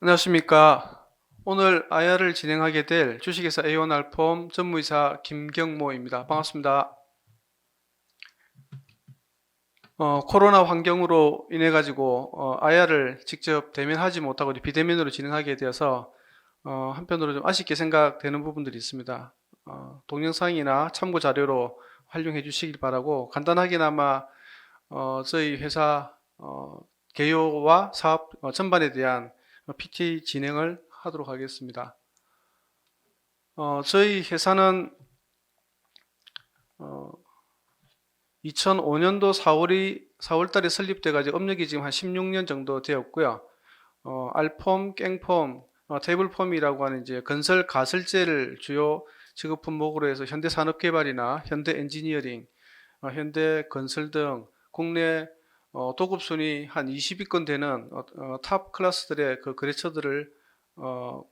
안녕하십니까. 오늘 IR을 진행하게 될 주식회사 A1알폼 전무이사 김경모입니다. 반갑습니다. 코로나 환경으로 인해 가지고 IR을 직접 대면하지 못하고 비대면으로 진행하게 되어서 한편으로 좀 아쉽게 생각되는 부분들이 있습니다. 동영상이나 참고 자료로 활용해 주시길 바라고, 간단하게나마 저희 회사 개요와 사업 전반에 대한 PT 진행을 하도록 하겠습니다. 저희 회사는 2005년도 4월 달에 설립돼가지고 업력이 지금 한 16년 정도 되었고요. 알폼, 깽폼, 테이블폼이라고 하는 이제 건설 가설재를 주요 직업 품목으로 해서 현대산업개발이나 현대엔지니어링, 현대건설 등 국내 도급 순위 한 20위권 되는 탑 클래스들의 그 거래처들을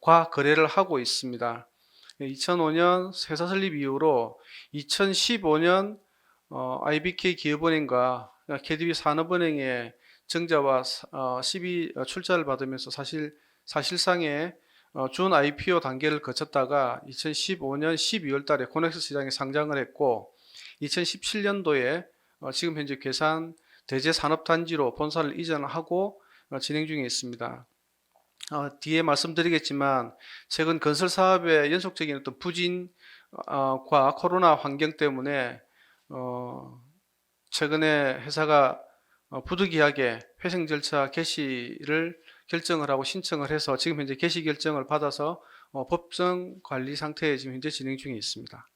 과 거래를 하고 있습니다. 2005년 회사 설립 이후로 2015년 IBK 기업은행과 KDB 산업은행의 증자와 12 출자를 받으면서 사실상의 준 IPO 단계를 거쳤다가 2015년 12월 달에 코넥스 시장에 상장을 했고, 2017년도에 지금 현재 괴산 대제산업단지로 본사를 이전하고 진행 중에 있습니다. 뒤에 말씀드리겠지만 최근 건설 사업의 연속적인 어떤 부진과 코로나 환경 때문에 최근에 회사가 부득이하게 회생 절차 개시를 결정을 하고 신청을 해서 지금 현재 개시 결정을 받아서 법정 관리 상태에 지금 현재 진행 중에 있습니다.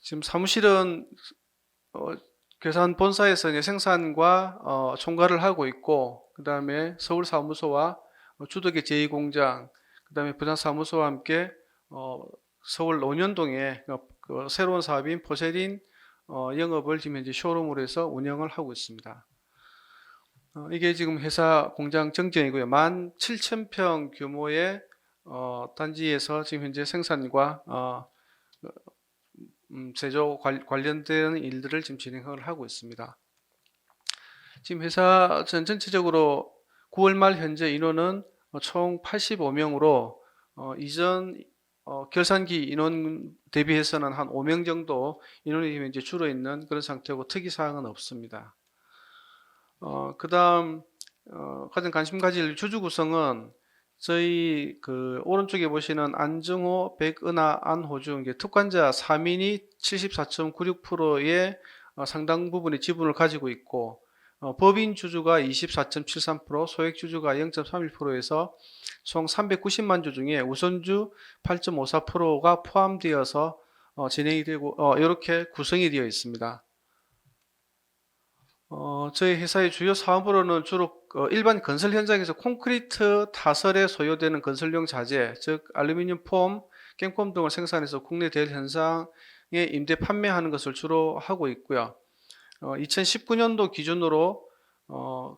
지금 사무실은 괴산 본사에서 이제 생산과 총괄을 하고 있고, 그 다음에 서울 사무소와 주덕의 제2공장, 그 다음에 부산 사무소와 함께 서울 논현동에 그 새로운 사업인 포세린 영업을 지금 현재 쇼룸으로 해서 운영을 하고 있습니다. 이게 지금 회사 공장 정정이고요. 17,000평 규모의 단지에서 지금 현재 생산과 제조 관련된 일들을 지금 진행을 하고 있습니다. 지금 회사 전체적으로 9월 말 현재 인원은 총 85명으로 이전 결산기 인원 대비해서는 한 5명 정도 인원이 이제 줄어 있는 그런 상태고, 특이 사항은 없습니다. 그 다음 가장 관심 가질 주주 구성은 저희 그 오른쪽에 보시는 안정호, 백은하, 안호중 특관자 3인이 74.96%의 상당 부분의 지분을 가지고 있고, 법인 주주가 24.73%, 소액 주주가 0.31%에서 총 390만 주 중에 우선주 8.54%가 포함되어서 진행이 되고 이렇게 구성이 되어 있습니다. 저희 회사의 주요 사업으로는 주로 일반 건설 현장에서 콘크리트 타설에 소요되는 건설용 자재, 즉 알루미늄 폼, 깽폼 등을 생산해서 국내 대일 현상에 임대 판매하는 것을 주로 하고 있고요. 2019년도 기준으로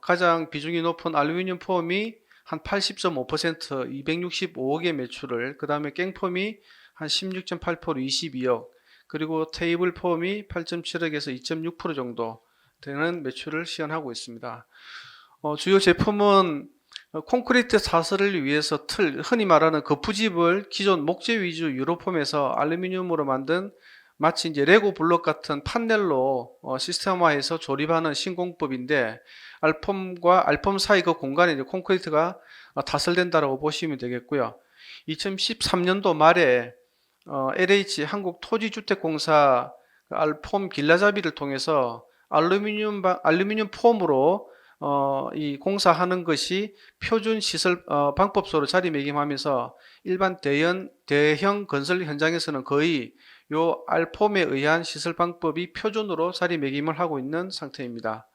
가장 비중이 높은 알루미늄 폼이 한 80.5%, 265억의 매출을, 그 다음에 깽폼이 한 16.8%, 22억, 그리고 테이블 폼이 8.7억에서 2.6% 정도 되는 매출을 시현하고 있습니다. 주요 제품은 콘크리트 사설을 위해서 흔히 말하는 거푸집을 기존 목재 위주 유로폼에서 알루미늄으로 만든 마치 이제 레고 블록 같은 판넬로 시스템화해서 조립하는 신공법인데, 알폼과 알폼 사이 그 공간에 이제 콘크리트가 타설된다라고 보시면 되겠고요. 2013년도 말에 LH 한국토지주택공사 알폼 길라잡이를 통해서 알루미늄 폼으로 이 공사하는 것이 표준 시설 방법소로 자리매김하면서 일반 대형 건설 현장에서는 거의 요 알폼에 의한 시설 방법이 표준으로 자리매김을 하고 있는 상태입니다.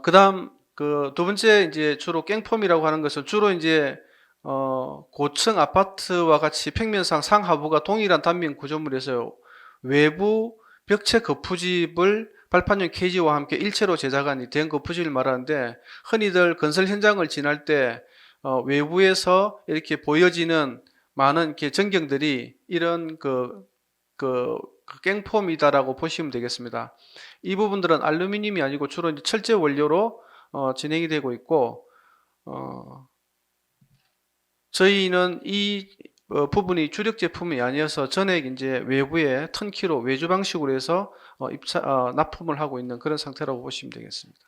그다음 그 두 번째 이제 주로 깽폼이라고 하는 것은 주로 이제 고층 아파트와 같이 평면상 상하부가 동일한 단면 구조물에서 외부 벽체 거푸집을 발판용 케이지와 함께 일체로 제작한 된 거푸집을 말하는데, 흔히들 건설 현장을 지날 때 외부에서 이렇게 보여지는 많은 이렇게 전경들이 이런 그 깽폼이다라고 보시면 되겠습니다. 이 부분들은 알루미늄이 아니고 주로 이제 철제 원료로 진행이 되고 있고, 저희는 이 부분이 주력 제품이 아니어서 전액 이제 외부에 턴키로 외주 방식으로 해서 납품을 하고 있는 그런 상태라고 보시면 되겠습니다.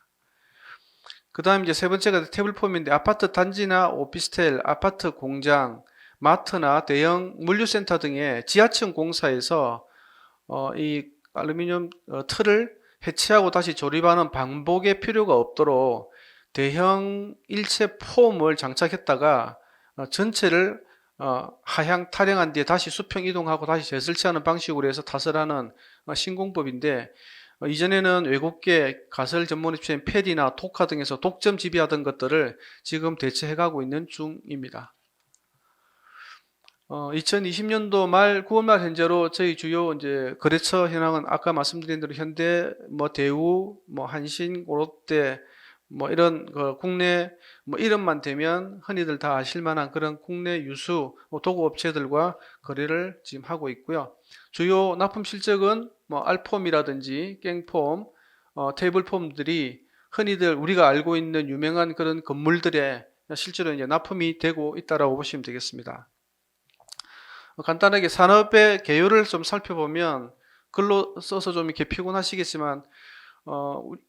그 다음 이제 세 번째가 태블폼인데, 아파트 단지나 오피스텔, 아파트 공장, 마트나 대형 물류센터 등의 지하층 공사에서 이 알루미늄 틀을 해체하고 다시 조립하는 반복의 필요가 없도록 대형 일체 폼을 장착했다가 전체를 하향 타령한 뒤에 다시 수평 이동하고 다시 재설치하는 방식으로 해서 타설하는 신공법인데, 이전에는 외국계 가설 전문 업체인 페디나 토카 등에서 독점 지배하던 것들을 지금 대체해가고 있는 중입니다. 2020년도 말 9월 말 현재로 저희 주요 이제 거래처 현황은 아까 말씀드린 대로 현대, 대우, 한신, 롯데, 이런 국내 이름만 되면 흔히들 다 아실 만한 그런 국내 유수 도구 업체들과 거래를 지금 하고 있고요. 주요 납품 실적은 알폼이라든지 깽폼, 테이블폼들이 흔히들 우리가 알고 있는 유명한 그런 건물들에 실제로 이제 납품이 되고 있다라고 보시면 되겠습니다. 간단하게 산업의 개요를 좀 살펴보면, 글로 써서 좀 이렇게 피곤하시겠지만,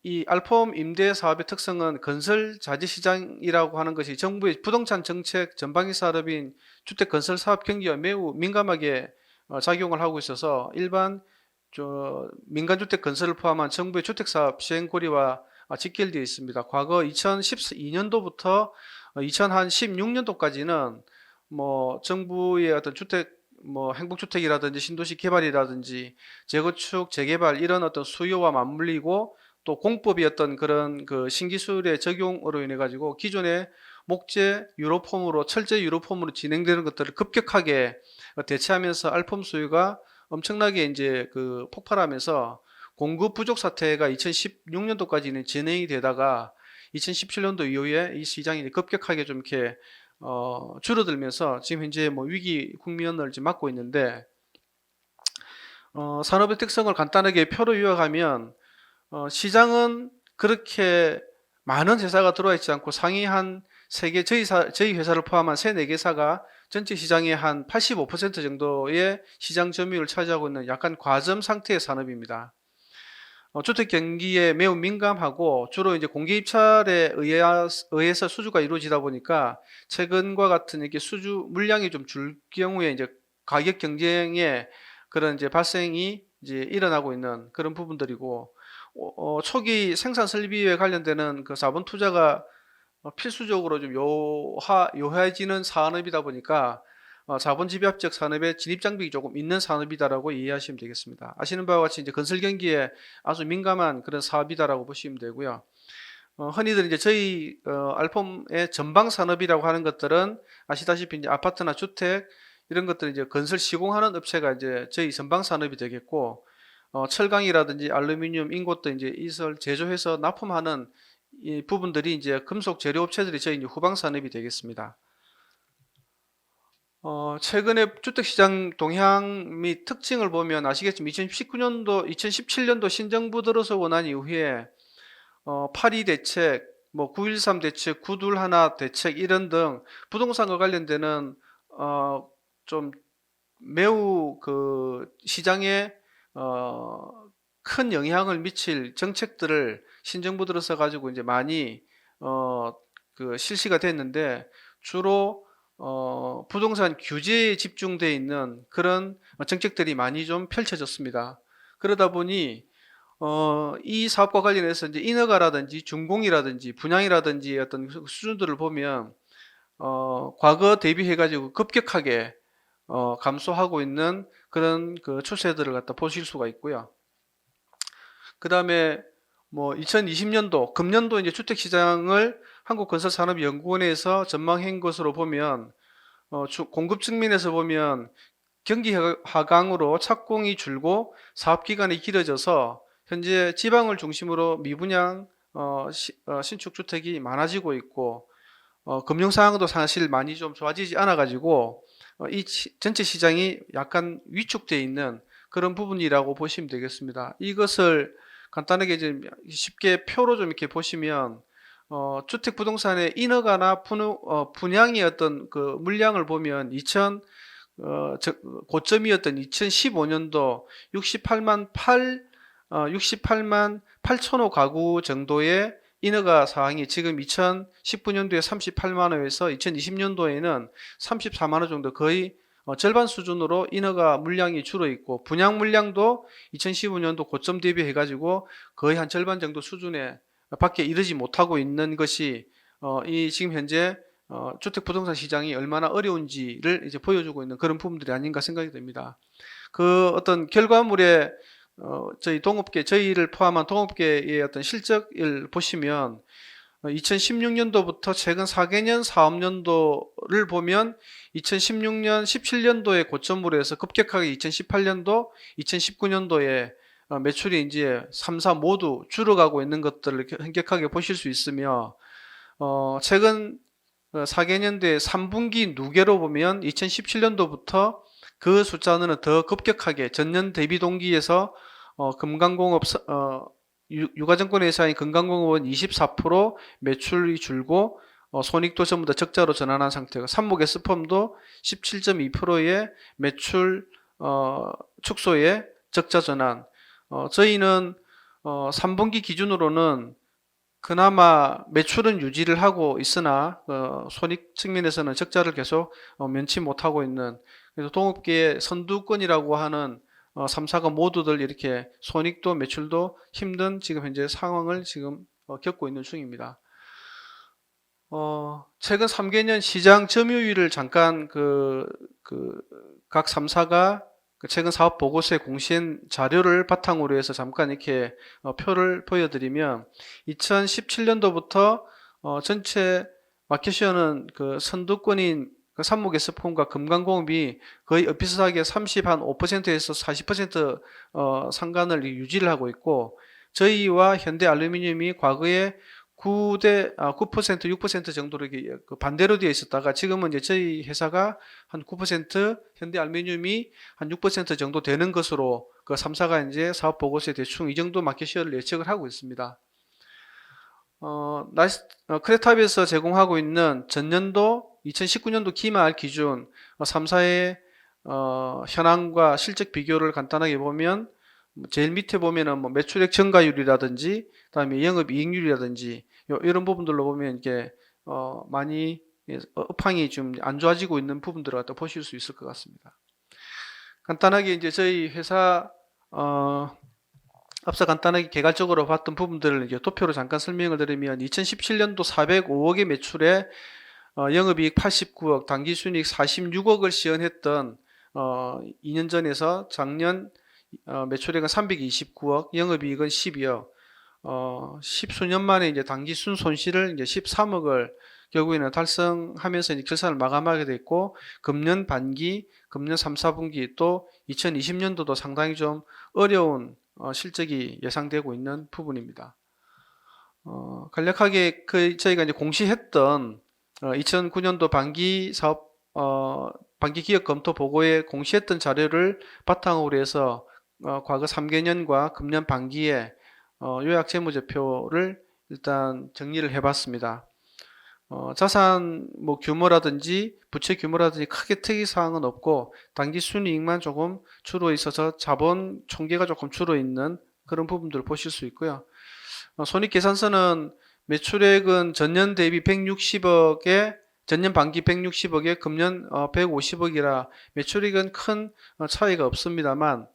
이 알폼 임대 사업의 특성은 건설 자재 시장이라고 하는 것이 정부의 부동산 정책 전방위 사업인 주택 건설 사업 경기와 매우 민감하게 작용을 하고 있어서, 일반 민간 주택 건설을 포함한 정부의 주택 사업 시행 고리와 직결되어 있습니다. 과거 2012년도부터 2016년도까지는 정부의 어떤 주택 행복주택이라든지 신도시 개발이라든지 재건축, 재개발 이런 어떤 수요와 맞물리고, 또 공법이 어떤 그런 그 신기술의 적용으로 인해 가지고 기존의 목재 유로폼으로, 철제 유로폼으로 진행되는 것들을 급격하게 대체하면서 알폼 수요가 엄청나게 이제 폭발하면서 공급 부족 사태가 2016년도까지는 진행이 되다가 2017년도 이후에 이 시장이 급격하게 좀 이렇게 줄어들면서 지금 현재 위기 국면을 지금 맞고 있는데, 산업의 특성을 간단하게 표로 요약하면, 시장은 그렇게 많은 회사가 들어와 있지 않고 상위 한 3개, 저희 회사를 포함한 3, 4개사가 전체 시장의 한 85% 정도의 시장 점유율을 차지하고 있는 약간 과점 상태의 산업입니다. 주택 경기에 매우 민감하고 주로 이제 공개 입찰에 의해서 수주가 이루어지다 보니까 최근과 같은 이렇게 수주 물량이 좀 줄 경우에 이제 가격 경쟁의 그런 이제 발생이 이제 일어나고 있는 그런 부분들이고, 초기 생산 설비에 관련되는 그 자본 투자가 필수적으로 좀 요해지는 산업이다 보니까 자본 집약적 산업에 진입 장벽이 조금 있는 산업이다라고 이해하시면 되겠습니다. 아시는 바와 같이 이제 건설 경기에 아주 민감한 그런 사업이다라고 보시면 되고요. 흔히들 이제 저희 알폼의 전방 산업이라고 하는 것들은 아시다시피 이제 아파트나 주택 이런 것들 이제 건설 시공하는 업체가 이제 저희 전방 산업이 되겠고, 철강이라든지 알루미늄, 인고도 이제 이설 제조해서 납품하는 이 부분들이 이제 금속 재료 업체들이 저희 이제 후방 산업이 되겠습니다. 최근에 주택시장 동향 및 특징을 보면 아시겠지만 2019년도, 2017년도 신정부 들어서고 난 이후에 8.2 대책, 9.13 대책, 9.21 대책 이런 등 부동산과 관련되는 좀 매우 그 시장에 큰 영향을 미칠 정책들을 신정부 들어서 가지고 이제 많이 실시가 됐는데, 주로 부동산 규제에 집중되어 있는 그런 정책들이 많이 좀 펼쳐졌습니다. 그러다 보니 이 사업과 관련해서 이제 인허가라든지 준공이라든지 분양이라든지 어떤 수준들을 보면 과거 대비해 가지고 급격하게 감소하고 있는 그런 그 추세들을 갖다 보실 수가 있고요. 그 다음에 2020년도 금년도 이제 주택 시장을 한국건설산업연구원에서 전망한 것으로 보면, 공급 측면에서 보면 경기 하강으로 착공이 줄고 사업 기간이 길어져서 현재 지방을 중심으로 미분양 신축 주택이 많아지고 있고, 금융 상황도 사실 많이 좀 좋아지지 않아 가지고 이 전체 시장이 약간 위축되어 있는 그런 부분이라고 보시면 되겠습니다. 이것을 간단하게 좀 쉽게 표로 좀 이렇게 보시면, 주택 부동산의 인허가나 분양의 어떤 그 물량을 보면 고점이었던 2015년도 68만 8천호 가구 정도의 인허가 사항이 지금 2019년도에 38만 호에서 2020년도에는 34만 호 정도, 거의 절반 수준으로 인허가 물량이 줄어 있고, 분양 물량도 2015년도 고점 대비해 가지고 거의 한 절반 정도 수준에 밖에 이르지 못하고 있는 것이 이 지금 현재 주택 부동산 시장이 얼마나 어려운지를 이제 보여주고 있는 그런 부분들이 아닌가 생각이 됩니다. 그 어떤 결과물에 저희를 포함한 동업계의 어떤 실적을 보시면 2016년도부터 최근 4개년 사업년도를 보면 2016년, 17년도에 고점으로 해서 급격하게 2018년도, 2019년도에 매출이 이제 3, 4 모두 줄어가고 있는 것들을 현격하게 보실 수 있으며, 최근 4개년도에 3분기 누계로 보면 2017년도부터 그 숫자는 더 급격하게 전년 대비 동기에서 금강공업 유가증권 회사인 금강공업은 24% 매출이 줄고 손익도 전부 다 적자로 전환한 상태고, 삼목에스펌도 17.2%의 매출 축소에 적자 전환. 저희는 3분기 기준으로는 그나마 매출은 유지를 하고 있으나 손익 측면에서는 적자를 계속 면치 못하고 있는, 그래서 동업계의 선두권이라고 하는 3사가 모두들 이렇게 손익도 매출도 힘든 지금 현재 상황을 지금 겪고 있는 중입니다. 최근 3개년 시장 점유율을 잠깐 각 3사가 최근 사업 보고서에 공시한 자료를 바탕으로 해서 잠깐 이렇게 표를 보여드리면, 2017년도부터 전체 마켓시어는 그 선두권인 삼목에스폼과 금강공업이 거의 비슷하게 35%에서 40% 상간을 유지를 하고 있고, 저희와 현대알루미늄이 과거에 9%, 6% 정도로 반대로 되어 있었다가 지금은 이제 저희 회사가 한 9%, 현대알루미늄이 한 6% 정도 되는 것으로 그 3사가 이제 사업 보고서에 대충 이 정도 마켓시어를 예측을 하고 있습니다. 크레탑에서 제공하고 있는 전년도 2019년도 기말 기준 3사의 현황과 실적 비교를 간단하게 보면, 제일 밑에 보면은 뭐 매출액 증가율이라든지 그다음에 영업이익률이라든지 이런 부분들로 보면 이게 많이 업황이 좀 안 좋아지고 있는 부분들을 갖다 보실 수 있을 것 같습니다. 간단하게 이제 저희 회사 앞서 간단하게 개괄적으로 봤던 부분들을 이제 도표로 잠깐 설명을 드리면, 2017년도 405억의 매출에 영업이익 89억, 당기순이익 46억을 시현했던 2년 전에서 작년 매출액은 329억, 영업이익은 12억, 십수년 만에 이제 당기순 손실을 이제 13억을 결국에는 달성하면서 이제 결산을 마감하게 됐고, 금년 반기, 금년 3, 4분기 또 2020년도도 상당히 좀 어려운 실적이 예상되고 있는 부분입니다. 간략하게 저희가 이제 공시했던 2009년도 반기 사업 반기 기업 검토 보고에 공시했던 자료를 바탕으로 해서 과거 3개년과 금년 반기에 요약 재무제표를 일단 정리를 해봤습니다. 자산 뭐 규모라든지 부채 규모라든지 크게 특이사항은 없고, 당기순이익만 조금 줄어 있어서 자본 총계가 조금 줄어 있는 그런 부분들을 보실 수 있고요. 손익계산서는 매출액은 전년 대비 160억에 전년 반기 160억에 금년 150억이라 매출액은 큰 차이가 없습니다만,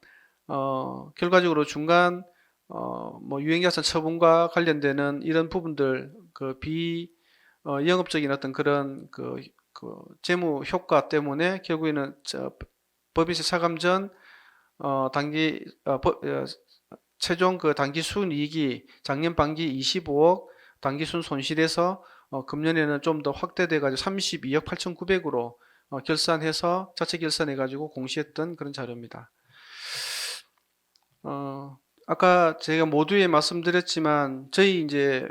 결과적으로 중간 뭐 유형자산 처분과 관련되는 이런 부분들, 영업적인 어떤 그런 재무 효과 때문에 결국에는 법인세 차감 전 최종 당기 순이익이 작년 반기 25억, 당기 순 손실에서 금년에는 좀 더 확대돼 가지고 32억 8,900으로 결산해서 자체 결산해 가지고 공시했던 그런 자료입니다. 아까 제가 모두에 말씀드렸지만, 저희 이제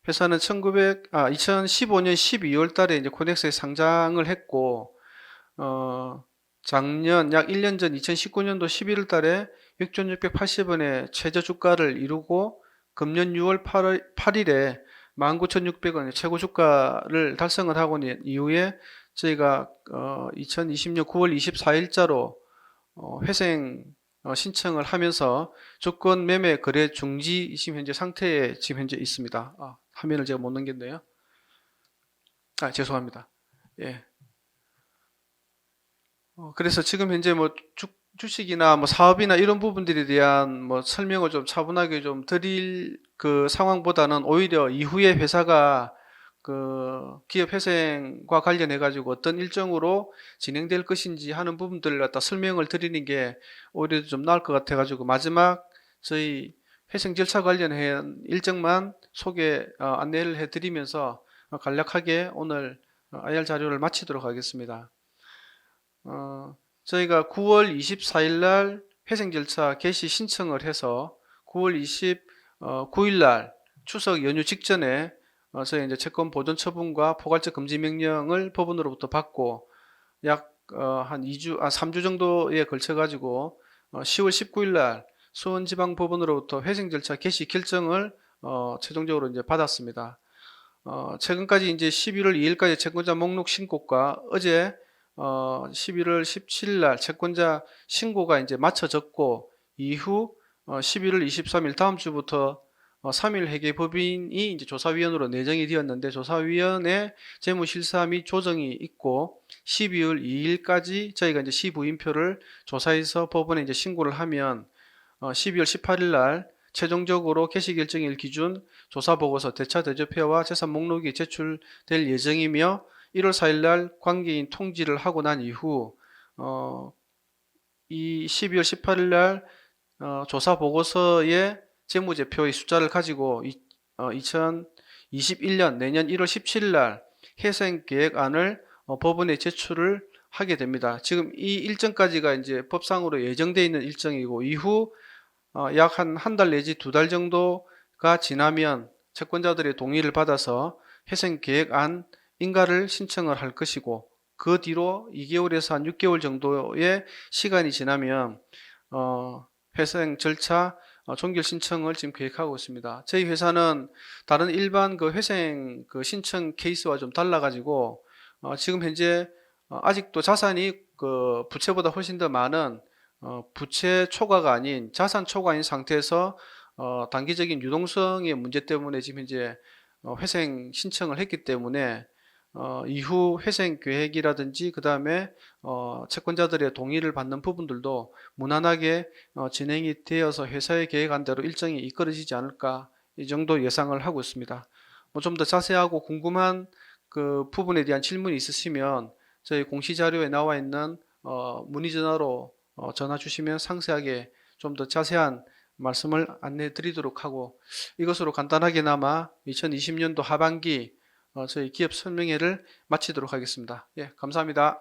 회사는 2015년 12월 달에 이제 코넥스에 상장을 했고, 작년 약 1년 전 2019년도 11월 달에 6,680원의 최저 주가를 이루고, 금년 6월 8일에 19,600원 최고 주가를 달성을 하고 난 이후에 저희가 2020년 9월 24일자로 회생 신청을 하면서 조건 매매 거래 중지 지금 현재 상태에 지금 현재 있습니다. 화면을 제가 못 넘겼네요. 죄송합니다. 예. 그래서 지금 현재 뭐 주식이나 뭐 사업이나 이런 부분들에 대한 뭐 설명을 좀 차분하게 좀 드릴 그 상황보다는 오히려 이후에 회사가 그 기업 회생과 관련해 가지고 어떤 일정으로 진행될 것인지 하는 부분들을 갖다 설명을 드리는 게 오히려 좀 나을 것 같아 가지고 마지막 저희 회생 절차 관련한 일정만 안내를 해 드리면서 간략하게 오늘 IR 자료를 마치도록 하겠습니다. 저희가 9월 24일 날 회생 절차 개시 신청을 해서 9월 29일 날 추석 연휴 직전에 저희 이제 채권 보존 처분과 포괄적 금지 명령을 법원으로부터 받고 약 한 3주 정도에 걸쳐 가지고 10월 19일 날 수원지방법원으로부터 회생 절차 개시 결정을 최종적으로 이제 받았습니다. 최근까지 이제 11월 2일까지 채권자 목록 신고가 어제 11월 17일 날 채권자 신고가 이제 마쳐졌고 이후 11월 23일 다음 주부터 3일 회계 법인이 이제 조사위원으로 내정이 되었는데 조사위원회 재무실사 및 조정이 있고 12월 2일까지 저희가 이제 시부인표를 조사해서 법원에 이제 신고를 하면 12월 18일 날 최종적으로 개시결정일 기준 조사보고서 대차 대조표와 재산 목록이 제출될 예정이며 1월 4일 날 관계인 통지를 하고 난 이후 이 12월 18일 날 조사보고서의 재무제표의 숫자를 가지고 2021년 내년 1월 17일 날 회생계획안을 법원에 제출을 하게 됩니다. 지금 이 일정까지가 이제 법상으로 예정되어 있는 일정이고 이후 약 한 달 내지 2달 정도가 지나면 채권자들의 동의를 받아서 회생계획안 인가를 신청을 할 것이고 그 뒤로 2개월에서 한 6개월 정도의 시간이 지나면 회생 절차 종결 신청을 지금 계획하고 있습니다. 저희 회사는 다른 일반 그 회생 그 신청 케이스와 좀 달라가지고 지금 현재 아직도 자산이 그 부채보다 훨씬 더 많은 부채 초과가 아닌 자산 초과인 상태에서 단기적인 유동성의 문제 때문에 지금 현재 회생 신청을 했기 때문에 이후 회생 계획이라든지 그 다음에 채권자들의 동의를 받는 부분들도 무난하게 진행이 되어서 회사의 계획한 대로 일정이 이끌어지지 않을까 이 정도 예상을 하고 있습니다. 좀 더 자세하고 궁금한 그 부분에 대한 질문이 있으시면 저희 공시자료에 나와 있는 문의 전화로 전화 주시면 상세하게 좀 더 자세한 말씀을 안내 드리도록 하고 이것으로 간단하게나마 2020년도 하반기 저희 기업 설명회를 마치도록 하겠습니다. 예, 감사합니다.